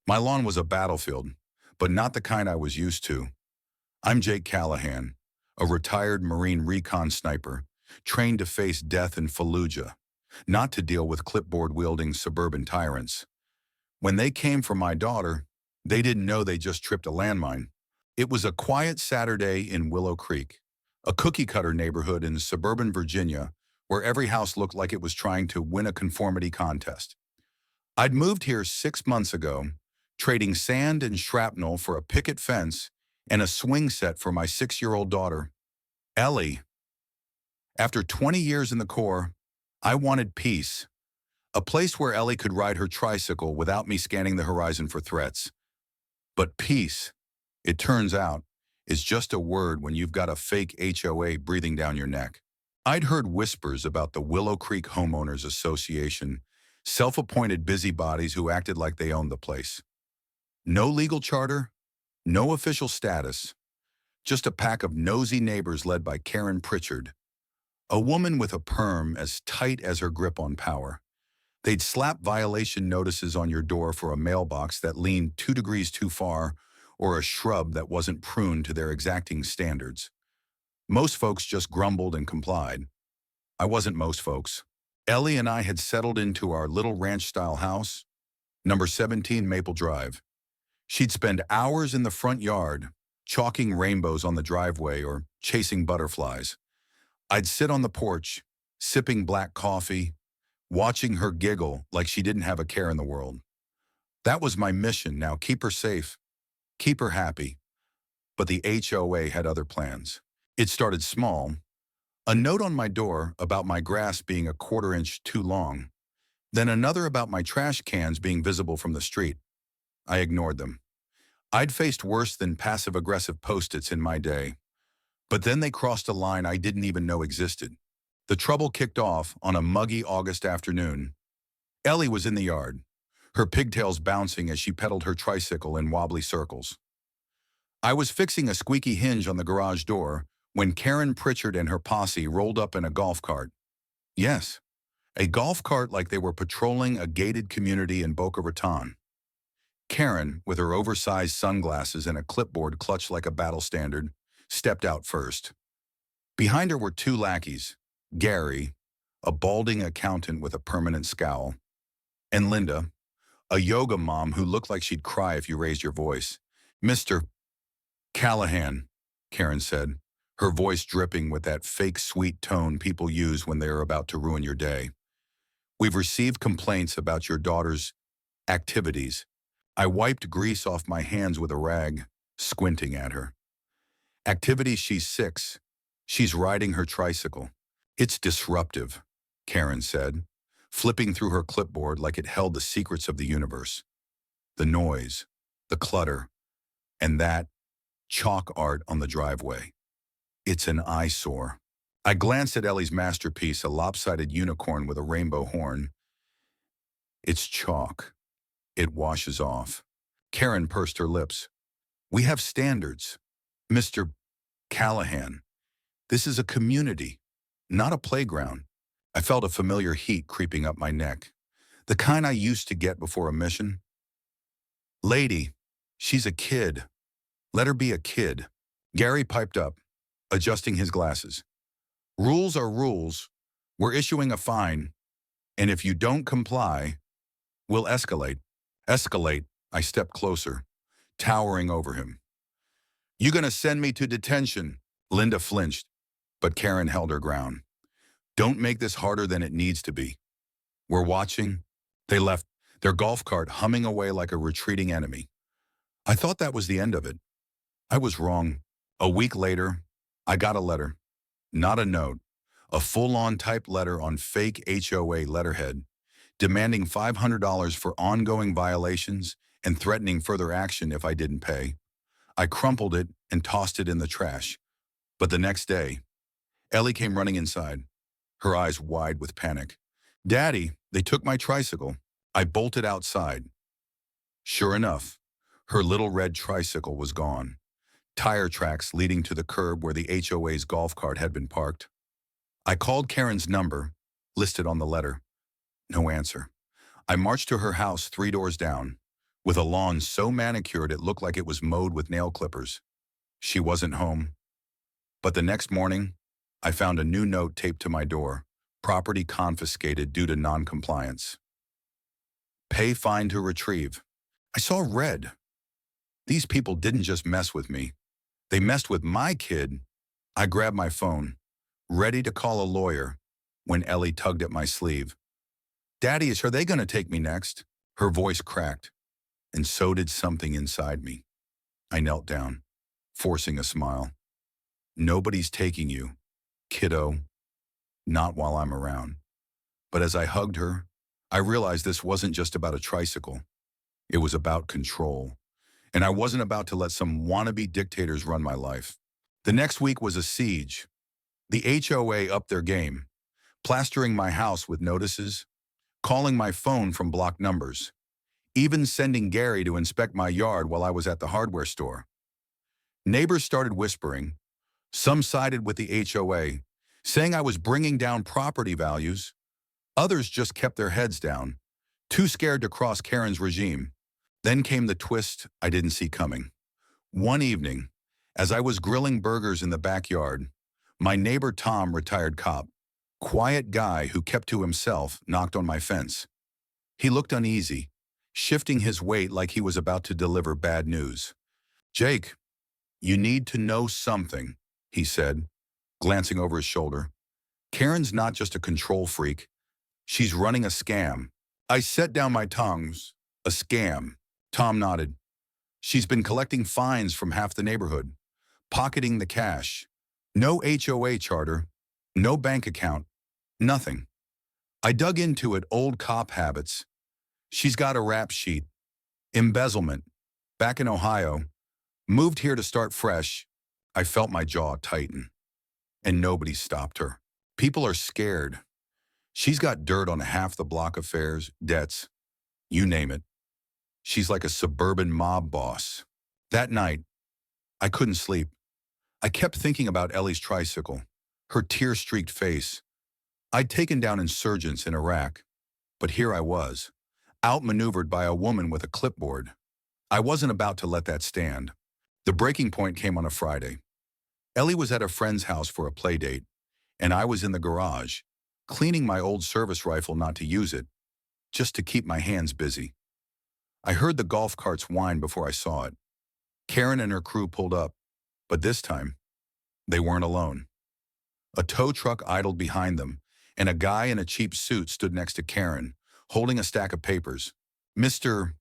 My lawn was a battlefield, but not the kind I was used to. I'm Jake Callahan, a retired Marine Recon sniper, trained to face death in Fallujah, not to deal with clipboard-wielding suburban tyrants. When they came for my daughter, they didn't know they just tripped a landmine. It was a quiet Saturday in Willow Creek, a cookie-cutter neighborhood in suburban Virginia where every house looked like it was trying to win a conformity contest. I'd moved here 6 months ago, trading sand and shrapnel for a picket fence and a swing set for my 6-year-old daughter, Ellie. After 20 years in the Corps, I wanted peace, a place where Ellie could ride her tricycle without me scanning the horizon for threats. But peace, it turns out, is just a word when you've got a fake HOA breathing down your neck. I'd heard whispers about the Willow Creek Homeowners Association, self-appointed busybodies who acted like they owned the place. No legal charter, no official status, just a pack of nosy neighbors led by Karen Pritchard, a woman with a perm as tight as her grip on power. They'd slap violation notices on your door for a mailbox that leaned 2 degrees too far or a shrub that wasn't pruned to their exacting standards. Most folks just grumbled and complied. I wasn't most folks. Ellie and I had settled into our little ranch-style house, number 17 Maple Drive. She'd spend hours in the front yard, chalking rainbows on the driveway or chasing butterflies. I'd sit on the porch, sipping black coffee, watching her giggle like she didn't have a care in the world. That was my mission now: keep her safe, keep her happy. But the HOA had other plans. It started small, a note on my door about my grass being a 1/4 inch too long, then another about my trash cans being visible from the street. I ignored them. I'd faced worse than passive-aggressive post-its in my day, but then they crossed a line I didn't even know existed. The trouble kicked off on a muggy August afternoon. Ellie was in the yard, her pigtails bouncing as she pedaled her tricycle in wobbly circles. I was fixing a squeaky hinge on the garage door when Karen Pritchard and her posse rolled up in a golf cart. Yes, a golf cart like they were patrolling a gated community in Boca Raton. Karen, with her oversized sunglasses and a clipboard clutched like a battle standard, stepped out first. Behind her were 2 lackeys, Gary, a balding accountant with a permanent scowl, and Linda, a yoga mom who looked like she'd cry if you raised your voice. "Mr. Callahan," Karen said, her voice dripping with that fake sweet tone people use when they are about to ruin your day. "We've received complaints about your daughter's activities." I wiped grease off my hands with a rag, squinting at her. "Activities, she's 6. She's riding her tricycle. It's disruptive," Karen said, flipping through her clipboard like it held the secrets of the universe. The noise, the clutter, and that chalk art on the driveway. It's an eyesore. I glanced at Ellie's masterpiece, a lopsided unicorn with a rainbow horn. "It's chalk. It washes off." Karen pursed her lips. "We have standards. Mr. Callahan, this is a community, not a playground." I felt a familiar heat creeping up my neck, the kind I used to get before a mission. "Lady, she's a kid. Let her be a kid." Gary piped up, adjusting his glasses. "Rules are rules. We're issuing a fine, and if you don't comply, we'll escalate." "Escalate," I stepped closer, towering over him. "You gonna send me to detention?" Linda flinched, but Karen held her ground. "Don't make this harder than it needs to be. We're watching." They left, their golf cart humming away like a retreating enemy. I thought that was the end of it. I was wrong. A week later, I got a letter. Not a note. A full-on typed letter on fake HOA letterhead, demanding $500 for ongoing violations and threatening further action if I didn't pay. I crumpled it and tossed it in the trash. But the next day, Ellie came running inside, her eyes wide with panic. "Daddy, they took my tricycle." I bolted outside. Sure enough, her little red tricycle was gone. Tire tracks leading to the curb where the HOA's golf cart had been parked. I called Karen's number, listed on the letter. No answer. I marched to her house 3 doors down, with a lawn so manicured it looked like it was mowed with nail clippers. She wasn't home. But the next morning, I found a new note taped to my door. Property confiscated due to non-compliance. Pay fine to retrieve. I saw red. These people didn't just mess with me. They messed with my kid. I grabbed my phone, ready to call a lawyer, when Ellie tugged at my sleeve. "Daddy, are they going to take me next?" Her voice cracked, and so did something inside me. I knelt down, forcing a smile. "Nobody's taking you, kiddo. Not while I'm around." But as I hugged her, I realized this wasn't just about a tricycle. It was about control. And I wasn't about to let some wannabe dictators run my life. The next week was a siege. The HOA upped their game, plastering my house with notices, calling my phone from blocked numbers, even sending Gary to inspect my yard while I was at the hardware store. Neighbors started whispering. Some sided with the HOA, saying I was bringing down property values. Others just kept their heads down, too scared to cross Karen's regime. Then came the twist I didn't see coming. One evening, as I was grilling burgers in the backyard, my neighbor Tom, retired cop, quiet guy who kept to himself, knocked on my fence. He looked uneasy, shifting his weight like he was about to deliver bad news. "Jake, you need to know something," he said, glancing over his shoulder. "Karen's not just a control freak. She's running a scam." I set down my tongues. "A scam?" Tom nodded. "She's been collecting fines from half the neighborhood, pocketing the cash. No HOA charter, no bank account, nothing." I dug into it, old cop habits. She's got a rap sheet. Embezzlement. Back in Ohio. Moved here to start fresh. I felt my jaw tighten. And nobody stopped her. People are scared. She's got dirt on half the block, affairs, debts, you name it. She's like a suburban mob boss. That night, I couldn't sleep. I kept thinking about Ellie's tricycle, her tear-streaked face. I'd taken down insurgents in Iraq, but here I was, outmaneuvered by a woman with a clipboard. I wasn't about to let that stand. The breaking point came on a Friday. Ellie was at a friend's house for a play date, and I was in the garage, cleaning my old service rifle, not to use it, just to keep my hands busy. I heard the golf carts whine before I saw it. Karen and her crew pulled up, but this time, they weren't alone. A tow truck idled behind them, and a guy in a cheap suit stood next to Karen, holding a stack of papers. "Mr.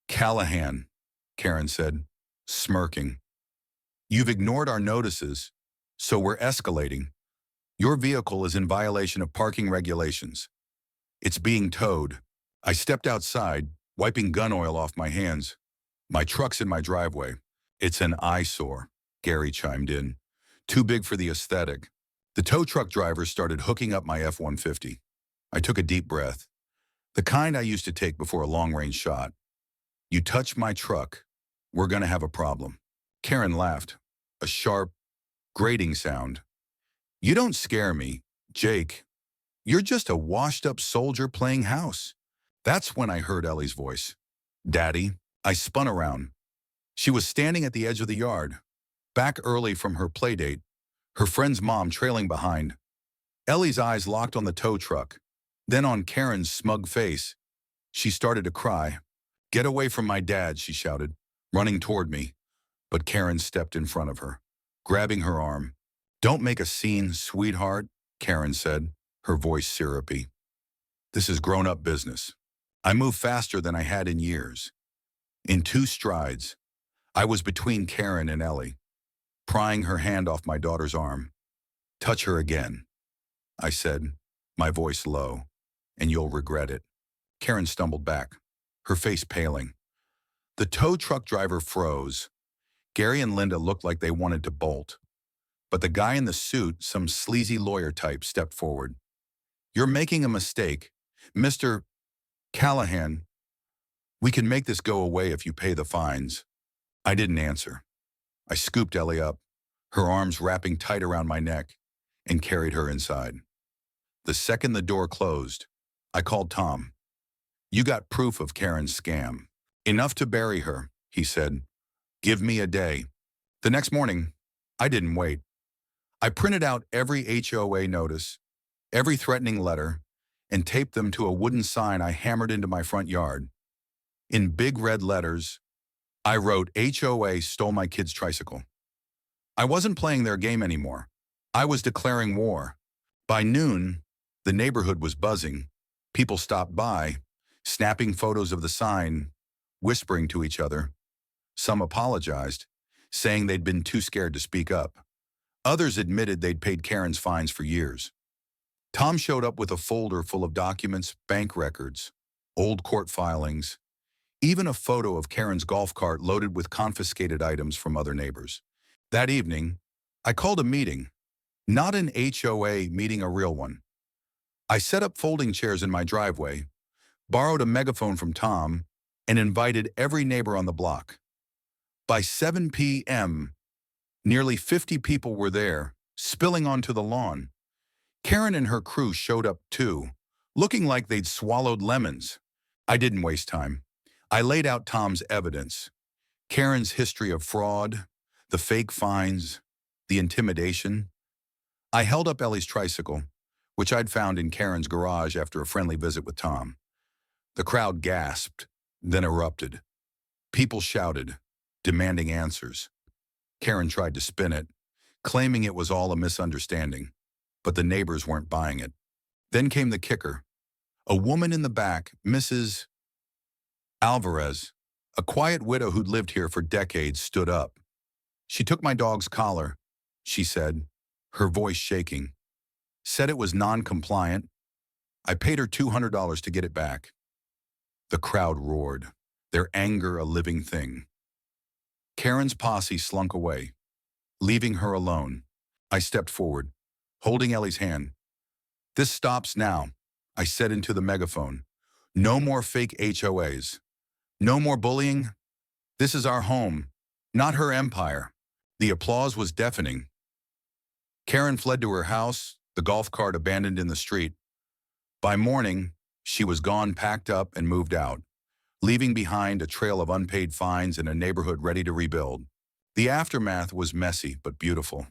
Callahan," Karen said, smirking. "You've ignored our notices, so we're escalating. Your vehicle is in violation of parking regulations. It's being towed." I stepped outside, wiping gun oil off my hands. "My truck's in my driveway." "It's an eyesore," Gary chimed in. "Too big for the aesthetic." The tow truck driver started hooking up my F-150. I took a deep breath, the kind I used to take before a long-range shot. "You touch my truck, we're gonna have a problem." Karen laughed, a sharp, grating sound. "You don't scare me, Jake. You're just a washed-up soldier playing house." That's when I heard Ellie's voice. "Daddy." I spun around. She was standing at the edge of the yard, back early from her play date, her friend's mom trailing behind. Ellie's eyes locked on the tow truck, then on Karen's smug face. She started to cry. "Get away from my dad," she shouted, running toward me. But Karen stepped in front of her, grabbing her arm. "Don't make a scene, sweetheart," Karen said, her voice syrupy. "This is grown-up business." I moved faster than I had in years. In 2 strides, I was between Karen and Ellie, prying her hand off my daughter's arm. "Touch her again," I said, my voice low, "and you'll regret it." Karen stumbled back, her face paling. The tow truck driver froze. Gary and Linda looked like they wanted to bolt. But the guy in the suit, some sleazy lawyer type, stepped forward. "You're making a mistake, Mr. Callahan. We can make this go away if you pay the fines." I didn't answer. I scooped Ellie up, her arms wrapping tight around my neck, and carried her inside. The second the door closed, I called Tom. "You got proof of Karen's scam?" Enough to bury her, he said. Give me a day. The next morning, I didn't wait. I printed out every HOA notice, every threatening letter, and taped them to a wooden sign I hammered into my front yard. In big red letters, I wrote, HOA stole my kid's tricycle. I wasn't playing their game anymore. I was declaring war. By noon, the neighborhood was buzzing. People stopped by, snapping photos of the sign, whispering to each other. Some apologized, saying they'd been too scared to speak up. Others admitted they'd paid Karen's fines for years. Tom showed up with a folder full of documents, bank records, old court filings, even a photo of Karen's golf cart loaded with confiscated items from other neighbors. That evening, I called a meeting, not an HOA meeting, a real one. I set up folding chairs in my driveway, borrowed a megaphone from Tom, and invited every neighbor on the block. By 7 p.m., nearly 50 people were there, spilling onto the lawn. Karen and her crew showed up too, looking like they'd swallowed lemons. I didn't waste time. I laid out Tom's evidence, Karen's history of fraud, the fake fines, the intimidation. I held up Ellie's tricycle, which I'd found in Karen's garage after a friendly visit with Tom. The crowd gasped, then erupted. People shouted, demanding answers. Karen tried to spin it, claiming it was all a misunderstanding, but the neighbors weren't buying it. Then came the kicker. A woman in the back, Mrs. Alvarez, a quiet widow who'd lived here for decades, stood up. She took my dog's collar, she said, her voice shaking. Said it was non-compliant. I paid her $200 to get it back. The crowd roared, their anger a living thing. Karen's posse slunk away, leaving her alone. I stepped forward, holding Ellie's hand. This stops now, I said into the megaphone. No more fake HOAs. No more bullying. This is our home, not her empire. The applause was deafening. Karen fled to her house, the golf cart abandoned in the street. By morning, she was gone, packed up, and moved out, leaving behind a trail of unpaid fines and a neighborhood ready to rebuild. The aftermath was messy but beautiful.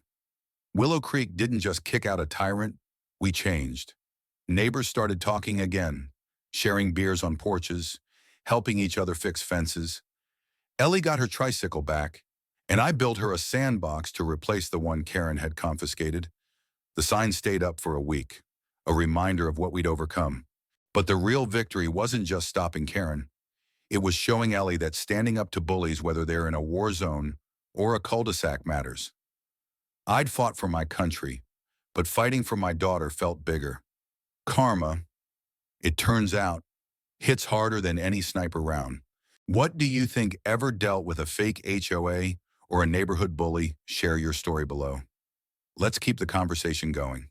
Willow Creek didn't just kick out a tyrant, we changed. Neighbors started talking again, sharing beers on porches, helping each other fix fences. Ellie got her tricycle back, and I built her a sandbox to replace the one Karen had confiscated. The sign stayed up for a week, a reminder of what we'd overcome. But the real victory wasn't just stopping Karen. It was showing Ellie that standing up to bullies, whether they're in a war zone or a cul-de-sac, matters. I'd fought for my country, but fighting for my daughter felt bigger. Karma, it turns out, hits harder than any sniper round. What do you think ever dealt with a fake HOA or a neighborhood bully? Share your story below. Let's keep the conversation going.